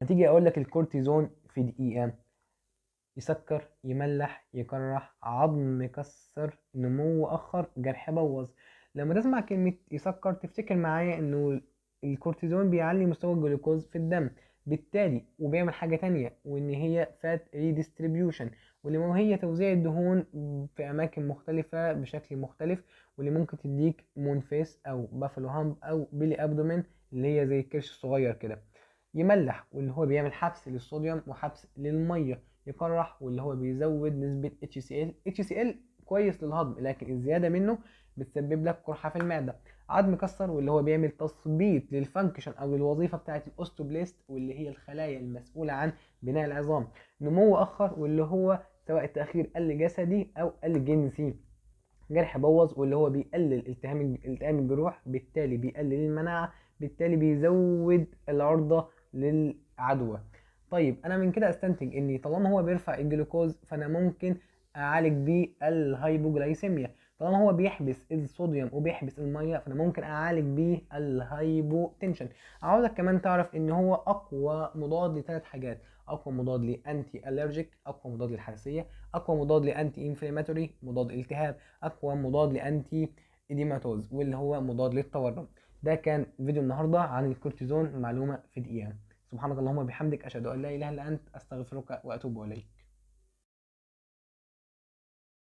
هتيجي اقول لك الكورتيزون في دقيقة: يسكر، يملح، يكرح، عظم كسر، نمو أخر، جرح بوظ. لما تسمع كلمة يسكر تفتكر معايا إنه الكورتيزون بيعلي مستوى الجلوكوز في الدم، بالتالي وبيعمل حاجة تانية، وإن هي فات ريديستريبيوشن، واللي هي توزيع الدهون في أماكن مختلفة بشكل مختلف، واللي ممكن تديك مون فيس أو بافلو هامب أو بيلي أبدومين اللي هي زي الكرش الصغير كده. يملح، واللي هو بيعمل حبس للصوديوم وحبس للمية. يقرح، واللي هو بيزود نسبة HCl. HCl كويس للهضم، لكن الزيادة منه بتسبب لك قرحة في المعدة. عظم كسر، واللي هو بيعمل تثبيط للفانكشن او الوظيفة بتاعة الاوستوبلاست، واللي هي الخلايا المسؤولة عن بناء العظام. نمو اخر، واللي هو سواء التأخير قل جسدي او قل جنسي. جرح بوظ، واللي هو بيقلل التئام الجروح، بالتالي بيقلل المناعة، بالتالي بيزود العرضة للعدوى. طيب انا من كده استنتج اني طالما هو بيرفع الجلوكوز فانا ممكن اعالج بيه الهايبوجلايسيميا. طالما هو بيحبس الصوديوم وبيحبس الميه فانا ممكن اعالج بيه الهايبوتنشن. عاوزك كمان تعرف ان هو اقوى مضاد لثلاث حاجات: اقوى مضاد لانتي الرجيك، اقوى مضاد للحساسيه، اقوى مضاد لانتي انفلاماتوري مضاد التهاب، اقوى مضاد لانتي اديماتوز واللي هو مضاد للتورم. ده كان فيديو النهارده عن الكورتيزون، معلومه في دقيقه. سبحانك اللهم وبحمدك، اشهد ان لا اله الا انت، استغفرك واتوب اليك.